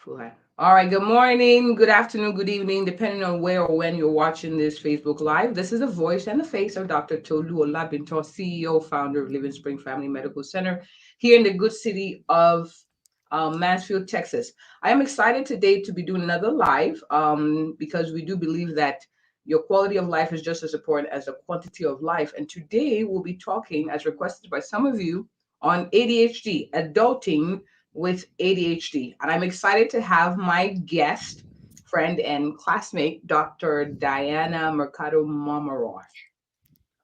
Full. All right. Good morning, good afternoon, good evening, depending on where or when you're watching this Facebook Live. This is the voice and the face of Dr. Olabintan, CEO, founder of Livingspring Family Medical Center here in the good city of Mansfield, Texas. I am excited today to be doing another live because we do believe that your quality of life is just as important as the quantity of life. And today we'll be talking, as requested by some of you, on ADHD, adulting with ADHD. And I'm excited to have my guest, friend, and classmate, Dr. Diana Mercado-Marmarosh.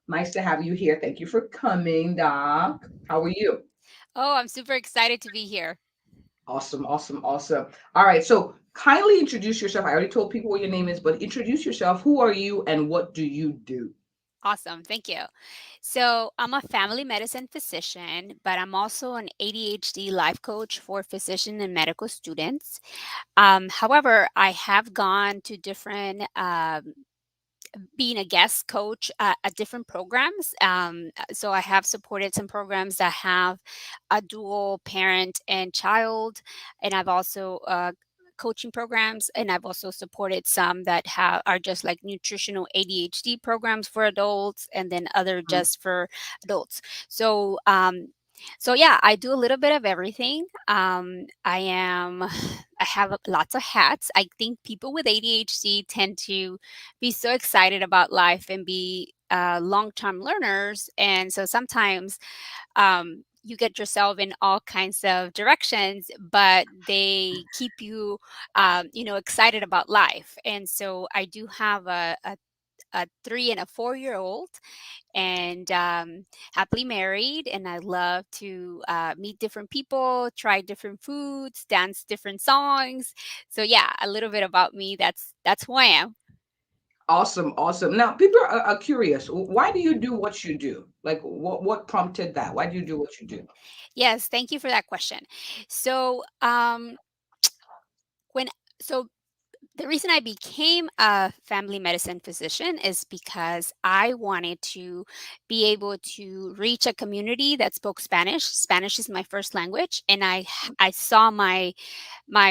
Nice to have you here. Thank you for coming, Doc. How are you? Oh, I'm super excited to be here. Awesome, awesome, awesome. All right, so kindly introduce yourself. I already told people what your name is, but introduce yourself. Who are you and what do you do? Awesome. Thank you. So, I'm a family medicine physician, but I'm also an ADHD life coach for physician and medical students. However, I have gone to different being a guest coach at different programs. So I have supported some programs that have a dual parent and child, and I've also coaching programs, and I've also supported some that have are just like nutritional ADHD programs for adults, and then other Mm. just for adults. So so yeah, I do a little bit of everything. I have lots of hats. I think people with ADHD tend to be so excited about life and be long-term learners, and so sometimes you get yourself in all kinds of directions, but they keep you, excited about life. And so I do have a 3 and a 4-year-old, and happily married, and I love to meet different people, try different foods, dance different songs. So yeah, a little bit about me. That's who I am. Awesome, awesome. Now, people are curious. Why do you do what you do? Like, what prompted that? Why do you do what you do? Yes, thank you for that question. So when so the reason I became a family medicine physician is because I wanted to be able to reach a community that spoke Spanish. Spanish is my first language, and I saw my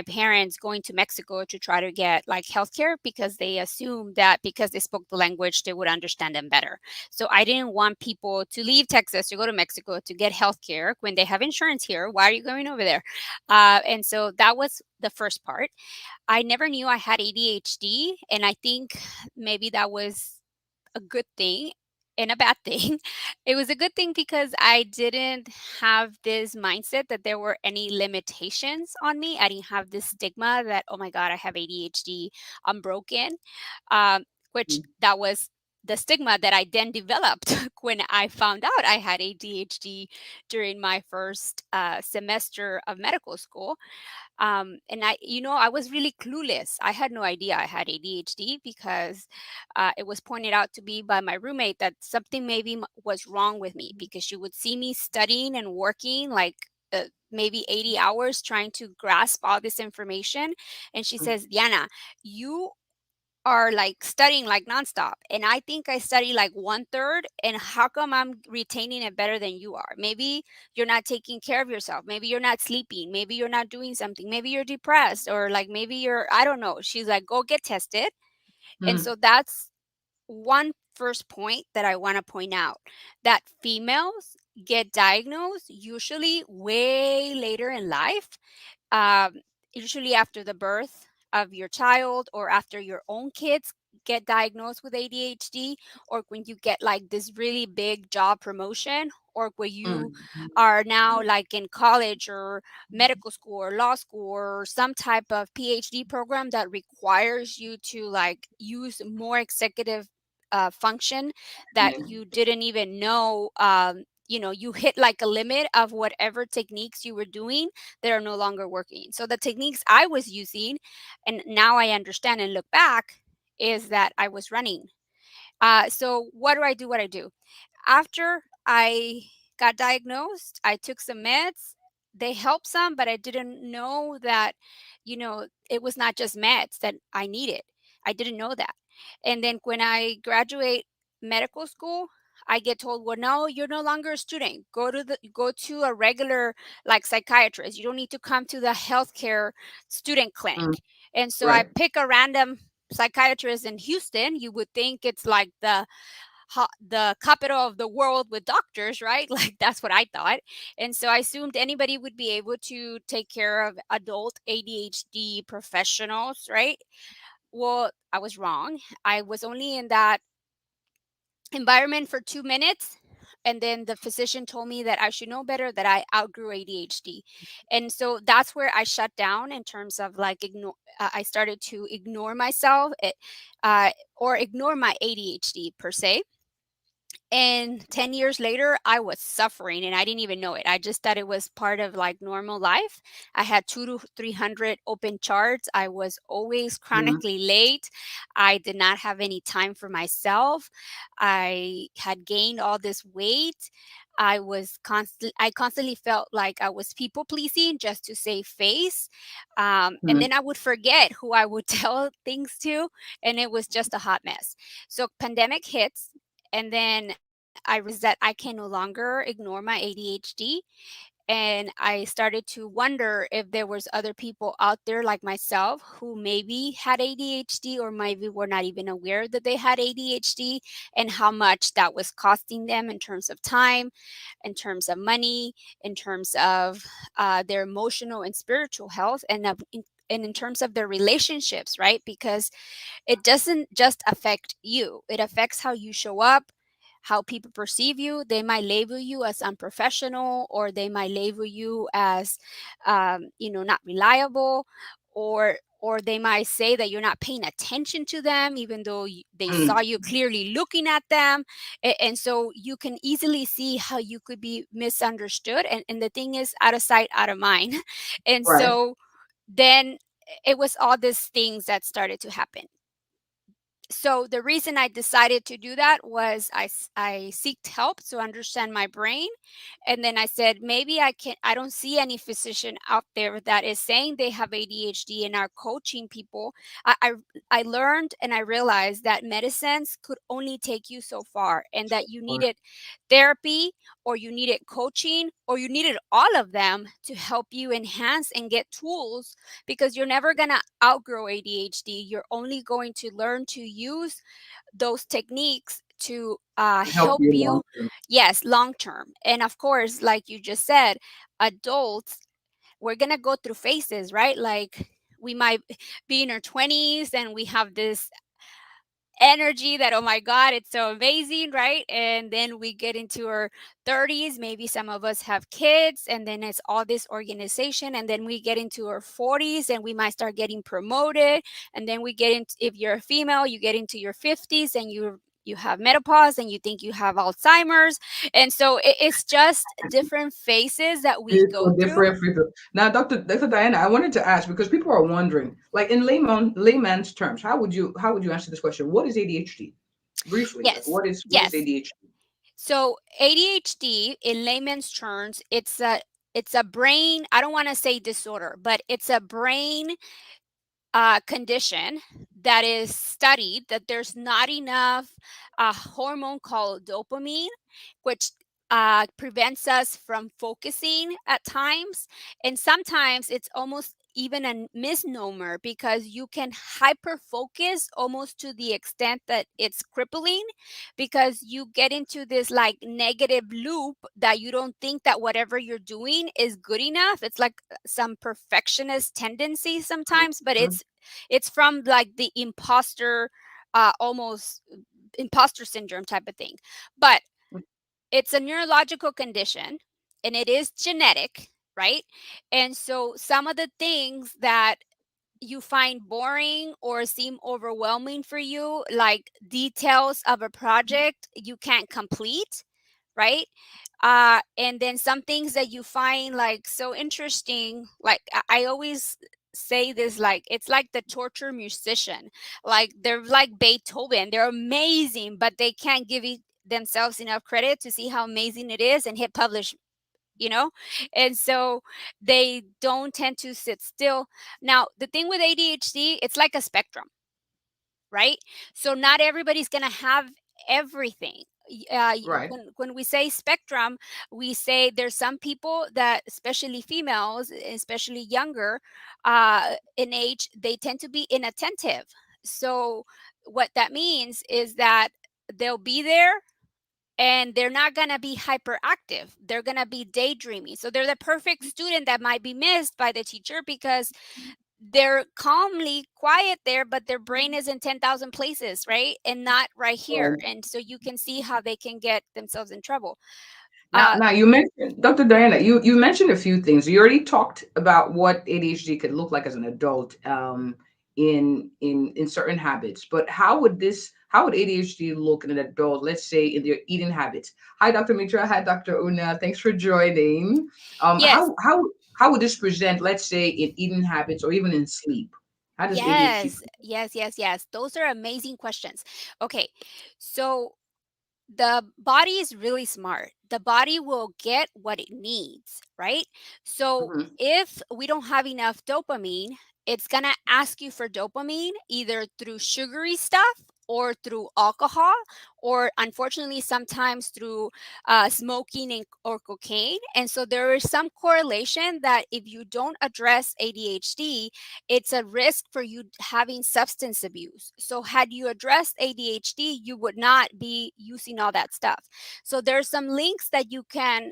parents going to Mexico to try to get like healthcare because they assumed that because they spoke the language, they would understand them better. So I didn't want people to leave Texas to go to Mexico to get healthcare when they have insurance here. Why are you going over there? And so that was the first part. I never knew I had ADHD, and I think maybe that was a good thing and a bad thing. It was a good thing because I didn't have this mindset that there were any limitations on me. I didn't have this stigma that, oh my God, I have ADHD, I'm broken, which that was the stigma that I then developed when I found out I had ADHD during my first semester of medical school. And I was really clueless. I had no idea I had ADHD because it was pointed out to me by my roommate that something maybe was wrong with me because she would see me studying and working like maybe 80 hours trying to grasp all this information. And she says, Diana, you are like studying like nonstop. And I think I study like 1/3. And how come I'm retaining it better than you are? Maybe you're not taking care of yourself. Maybe you're not sleeping. Maybe you're not doing something. Maybe you're depressed, or like maybe I don't know. She's like, go get tested. And Mm, so that's one first point that I want to point out, that females get diagnosed usually way later in life, um, usually after the birth of your child or after your own kids get diagnosed with ADHD, or when you get like this really big job promotion, or when you mm, are now like in college or medical school or law school or some type of PhD program that requires you to like use more executive function that mm. you didn't even know. You hit like a limit of whatever techniques you were doing that are no longer working. So the techniques I was using, and now I understand and look back, is that I was running. So what do I do? What I do after I got diagnosed, I took some meds. They helped some, but I didn't know that, it was not just meds that I needed. I didn't know that. And then when I graduate medical school, I get told, well, no, you're no longer a student. Go to a regular like psychiatrist. You don't need to come to the healthcare student Mm, clinic. And so I right. pick a random psychiatrist in Houston. You would think it's like the capital of the world with doctors, right? Like that's what I thought. And so I assumed anybody would be able to take care of adult ADHD professionals, right? Well, I was wrong. I was only in that environment for 2 minutes. And then the physician told me that I should know better, that I outgrew ADHD. And so that's where I shut down in terms of like I started to ignore myself, or ignore my ADHD per se. And 10 years later, I was suffering and I didn't even know it. I just thought it was part of like normal life. I had 2 to 300 open charts. I was always Mm, chronically late. I did not have any time for myself. I had gained all this weight. I constantly felt like I was people pleasing just to save face. And mm, then I would forget who I would tell things to, and it was just a hot mess. So pandemic hits, and then I realized that I can no longer ignore my ADHD. And I started to wonder if there was other people out there like myself who maybe had ADHD, or maybe were not even aware that they had ADHD, and how much that was costing them in terms of time, in terms of money, in terms of their emotional and spiritual health, and in terms of their relationships, right? Because it doesn't just affect you, it affects how you show up, how people perceive you. They might label you as unprofessional, or they might label you as, not reliable, or they might say that you're not paying attention to them, even though they saw mm. you clearly looking at them. And so you can easily see how you could be misunderstood. And the thing is, out of sight, out of mind. And Right. so then it was all these things that started to happen. So the reason I decided to do that was I seeked help to understand my brain. And then I said, maybe I don't see any physician out there that is saying they have ADHD and are coaching people. I, I, I learned and I realized that medicines could only take you so far, and that you Right. needed therapy, or you needed coaching, or you needed all of them to help you enhance and get tools, because you're never going to outgrow ADHD. You're only going to learn to use those techniques to Help help you long you, term. yes, long term. And of course, like you just said, adults, we're going to go through phases, right? Like we might be in our 20s and we have this energy that, oh my god, it's so amazing, right? And then we get into our 30s, maybe some of us have kids, and then it's all this organization. And then we get into our 40s and we might start getting promoted. And then we get into, if you're a female, you get into your 50s and you have menopause and you think you have Alzheimer's. And so it's just different phases that we It's go so through. different for people. Now, Dr. Diana, I wanted to ask because people are wondering, like in layman's terms, how would you answer this question? What is ADHD? Briefly, like Yes, what is yes. ADHD? So ADHD, in layman's terms, it's a brain. I don't want to say disorder, but it's a brain condition that is studied, that there's not enough hormone called dopamine, which prevents us from focusing at times. And sometimes it's almost even a misnomer, because you can hyper focus almost to the extent that it's crippling, because you get into this like negative loop that you don't think that whatever you're doing is good enough. It's like some perfectionist tendency sometimes, but Mhm. it's from like the imposter, almost imposter syndrome type of thing. But it's a neurological condition, and it is genetic, right? And so some of the things that you find boring or seem overwhelming for you, like details of a project you can't complete, right? And then some things that you find like so interesting, like I always say this, like it's like the torture musician. Like they're like Beethoven, they're amazing, but they can't give themselves enough credit to see how amazing it is and hit publish, you know. And so they don't tend to sit still. Now the thing with ADHD, it's like a spectrum, right? So not everybody's going to have everything. Right. When we say spectrum, we say there's some people that, especially females, especially younger in age, they tend to be inattentive. So what that means is that they'll be there and they're not going to be hyperactive. They're going to be daydreaming. So they're the perfect student that might be missed by the teacher because they're calmly quiet there, but their brain is in 10,000 places, right? And not right here. Right. And so you can see how they can get themselves in trouble. Now, Uh, now you mentioned, Dr. Diana, you mentioned a few things. You already talked about what ADHD could look like as an adult, in certain habits. But how would ADHD look in an adult? Let's say in their eating habits. Hi, Dr. Mitra. Hi, Dr. Una. Thanks for joining. yes, How would this present? Let's say in eating habits or even in sleep. How does ADHD? yes. Those are amazing questions. Okay, so the body is really smart. The body will get what it needs, right? So Mhm. if we don't have enough dopamine, it's going to ask you for dopamine either through sugary stuff or through alcohol, or unfortunately sometimes through smoking or cocaine. And so there is some correlation that if you don't address ADHD, it's a risk for you having substance abuse. So had you addressed ADHD, you would not be using all that stuff. So there's some links that you can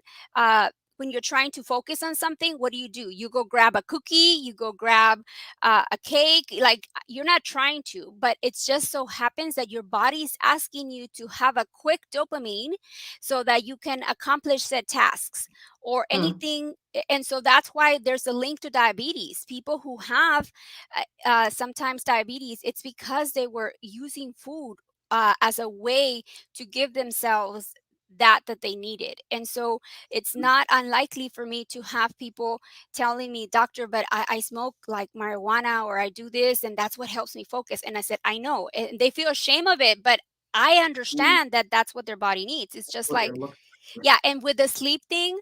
when you're trying to focus on something, what do? You go grab a cookie, you go grab a cake. Like you're not trying to, but it's just so happens that your body's asking you to have a quick dopamine so that you can accomplish said tasks or Mm, anything. And so that's why there's a link to diabetes. People who have sometimes diabetes, it's because they were using food as a way to give themselves that they needed. And so it's not unlikely for me to have people telling me, doctor, but I smoke like marijuana or I do this and that's what helps me focus. And I said, I know. And they feel ashamed of it, but I mm. understand that that's what their body needs. It's just What they're like, looking for. yeah. And with the sleep thing,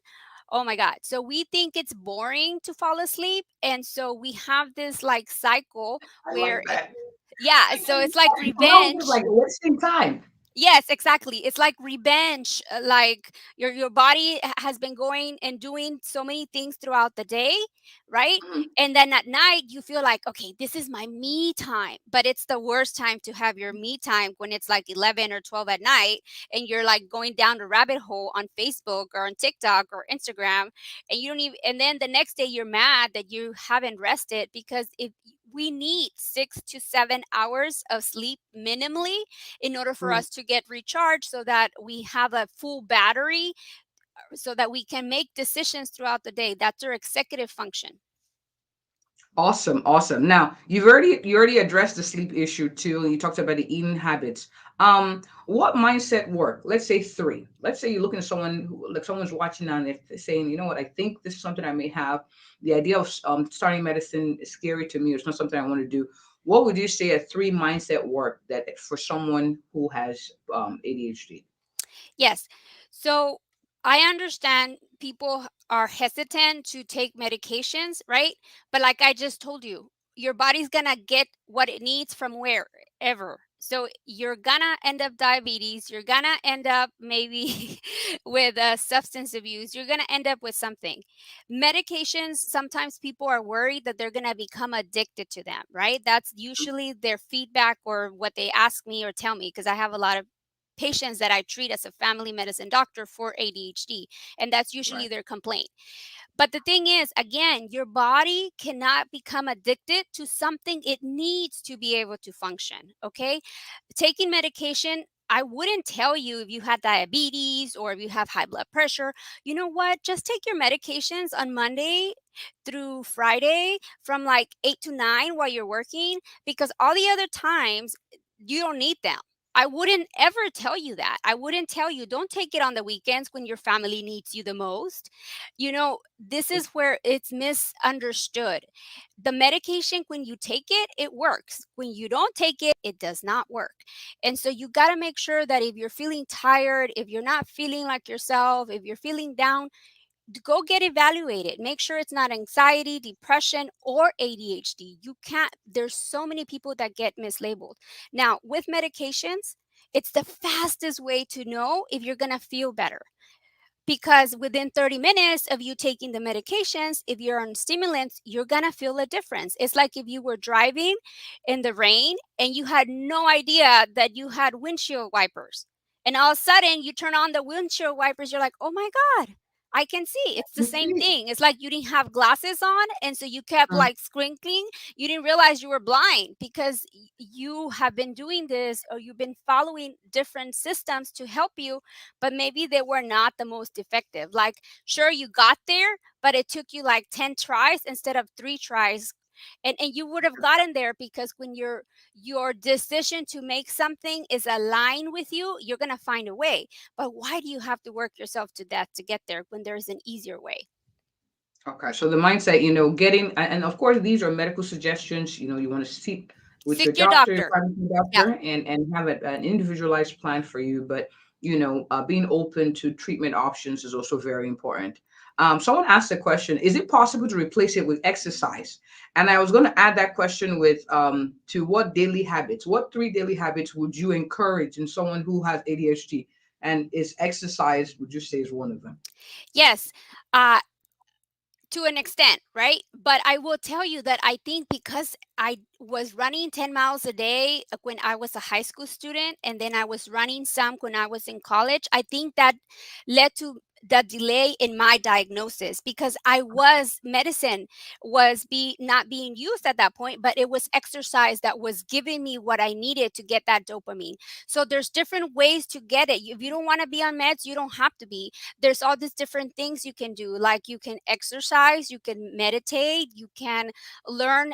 oh my God. So we think it's boring to fall asleep. And so we have this like cycle I where, like that. yeah. So it's like No, it's revenge. like wasting time. Yes, exactly. It's like revenge. Like your body has been going and doing so many things throughout the day, right? Mhm. And then at night you feel like, okay, this is my me time. But it's the worst time to have your me time when it's like 11 or 12 at night and you're like going down the rabbit hole on Facebook or on TikTok or Instagram and you don't even and then the next day you're mad that you haven't rested because if we need 6 to 7 hours of sleep minimally in order for Mm. us to get recharged so that we have a full battery so that we can make decisions throughout the day. That's our executive function. Awesome, awesome. Now you already addressed the sleep issue too, and you talked about the eating habits. What mindset work? Let's say three. Let's say you're looking at someone who, like someone's watching on it, saying, you know what, I think this is something I may have. The idea of starting medicine is scary to me. It's not something I want to do. What would you say a three mindset work that for someone who has ADHD? Yes. So I understand people are hesitant to take medications, right? But like I just told you, your body's going to get what it needs from wherever. So you're going to end up diabetes. You're going to end up maybe with substance abuse. You're going to end up with something. Medications, sometimes people are worried that they're going to become addicted to them, right? That's usually their feedback or what they ask me or tell me because I have a lot of patients that I treat as a family medicine doctor for ADHD. And that's usually Right. their complaint. But the thing is, again, your body cannot become addicted to something it needs to be able to function. Okay. Taking medication, I wouldn't tell you if you had diabetes or if you have high blood pressure. You know what? Just take your medications on Monday through Friday from like 8 to 9 while you're working because all the other times you don't need them. I wouldn't ever tell you that. I wouldn't tell you, don't take it on the weekends when your family needs you the most. This is where it's misunderstood. The medication, when you take it, it works. When you don't take it, it does not work. And so you got to make sure that if you're feeling tired, if you're not feeling like yourself, if you're feeling down, go get evaluated. Make sure it's not anxiety, depression, or ADHD. You can't, there's so many people that get mislabeled. Now, with medications, It's the fastest way to know if you're going to feel better, because within 30 minutes of you taking the medications, if you're on stimulants, you're going to feel a difference. It's like if you were driving in the rain and you had no idea that you had windshield wipers, and all of a sudden you turn on the windshield wipers, you're like, oh my god, I can see. It's the You same see? thing. It's like you didn't have glasses on, and so you kept Mm. like squinkling. You didn't realize you were blind because you have been doing this, or you've been following different systems to help you, but maybe they were not the most effective. Like, sure, you got there, but it took you like 10 tries instead of 3 tries. And you would have gotten there because when your decision to make something is aligned with you, you're going to find a way. But why do you have to work yourself to death to get there when there's an easier way? Okay, so the mindset, getting, and of course, these are medical suggestions. You want to seek with your Seek your doctor, your doctor. primary Yeah. doctor, and have an individualized plan for you. But being open to treatment options is also very important. Someone asked the question: is it possible to replace it with exercise? And I was going to add that question with to what daily habits, what 3 daily habits would you encourage in someone who has ADHD? And is exercise, would you say, is one of them? Yes. Uh, to an extent, right? But I will tell you that I think because I was running 10 miles a day when I was a high school student, and then I was running some when I was in college, I think that led to the delay in my diagnosis, because I was medicine was not being used at that point, but it was exercise that was giving me what I needed to get that dopamine. So there's different ways to get it. If you don't want to be on meds, you don't have to be. There's all these different things you can do, like you can exercise, you can meditate, you can learn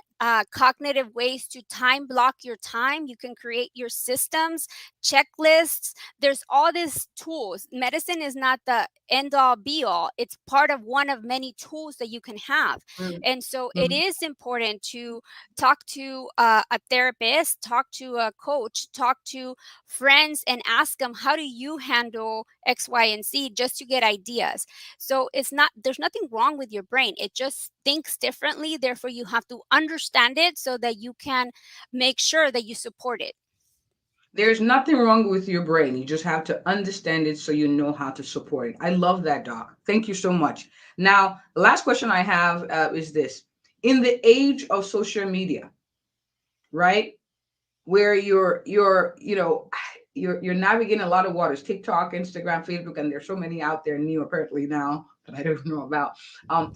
cognitive ways to time block your time, you can create your systems, checklists. There's all these tools. Medicine is not the end all be all, it's part of one of many tools that you can have. And so it Mm. is important to talk to a therapist, talk to a coach, talk to friends, and ask them, how do you handle X, Y, and Z, just to get ideas. So there's nothing wrong with your brain. It just thinks differently. Therefore, you have to understand it so that you can make sure that you support it. There's nothing wrong with your brain. You just have to understand it so you know how to support it. I love that, Doc. Thank you so much. Now, the last question I have is this. In the age of social media, right? Where you're navigating a lot of waters, TikTok, Instagram, Facebook, and there's so many out there new apparently now that I don't know about. Um,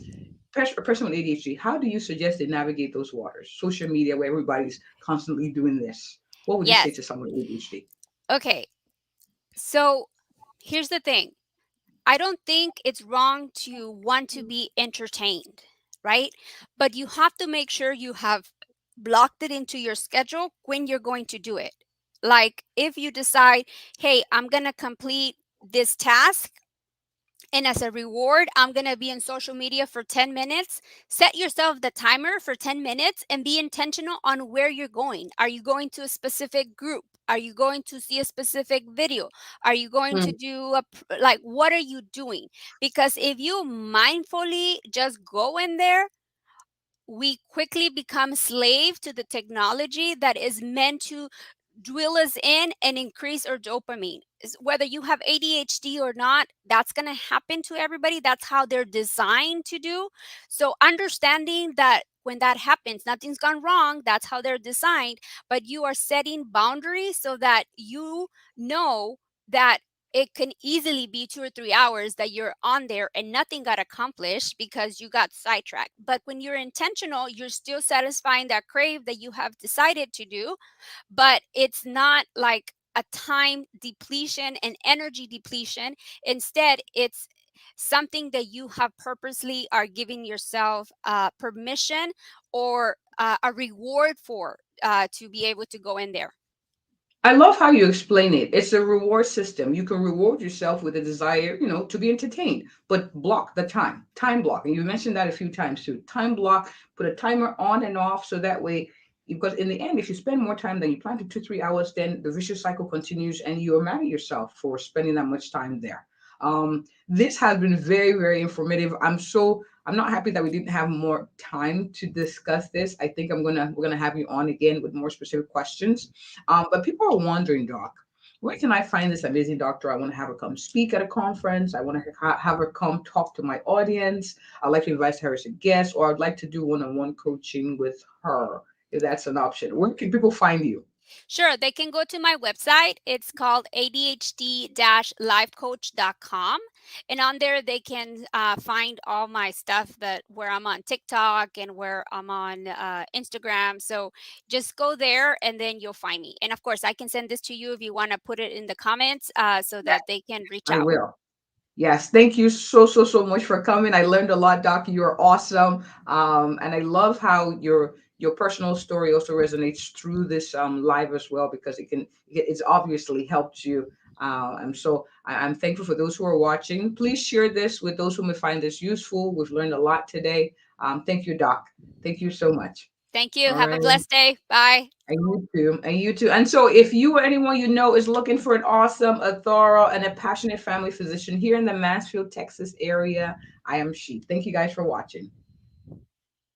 a person with ADHD, how do you suggest they navigate those waters? Social media, where everybody's constantly doing this. What would you say Yes. to someone with ADHD? Okay. So here's the thing. I don't think it's wrong to want to be entertained, right? But you have to make sure you have blocked it into your schedule when you're going to do it. Like if you decide, hey, I'm going to complete this task, and as a reward, I'm going to be in social media for 10 minutes. Set yourself the timer for 10 minutes and be intentional on where you're going. Are you going to a specific group? Are you going to see a specific video? Are you going to Mm. do like, what are you doing? Because if you mindfully just go in there, we quickly become slave to the technology that is meant to drill us in and increase our dopamine. Whether you have ADHD or not, that's going to happen to everybody. That's how they're designed to do. So understanding that when that happens, nothing's gone wrong. That's how they're designed. But you are setting boundaries so that you know that it can easily be 2 or 3 hours that you're on there and nothing got accomplished because you got sidetracked. But when you're intentional, you're still satisfying that crave that you have decided to do, but it's not like a time depletion and energy depletion. Instead, it's something that you have purposely are giving yourself permission or a reward for, to be able to go in there. I love how you explain it. It's a reward system. You can reward yourself with a desire, to be entertained, but block the time block. And you mentioned that a few times too. Time block, put a timer on and off so that way, because in the end, if you spend more time than you plan to 2, 3 hours, then the vicious cycle continues and you're mad at yourself for spending that much time there. This has been very, very informative. I'm not happy that we didn't have more time to discuss this. I think we're gonna have you on again with more specific questions. But people are wondering, Doc, where can I find this amazing doctor? I want to have her come speak at a conference. I want to have her come talk to my audience. I'd like to invite her as a guest, or I'd like to do one-on-one coaching with her, if that's an option. Where can people find you? Sure, they can go to my website. It's called ADHD-lifecoach.com. And on there, they can find all my stuff that where I'm on TikTok and where I'm on Instagram. So just go there and then you'll find me. And of course, I can send this to you if you want to put it in the comments so Yes, that they can reach I out. will. Yes, thank you so much for coming. I learned a lot, Doc. You're awesome, and I love how your personal story also resonates through this live as well, because it's obviously helped you. And so I'm thankful for those who are watching. Please share this with those who may find this useful. We've learned a lot today. Thank you, Doc. Thank you so much. Thank you. All Have a right. blessed day. Bye. And you too. And you too. And so, if you or anyone you know is looking for an awesome, a thorough, and a passionate family physician here in the Mansfield, Texas area, I am she. Thank you guys for watching.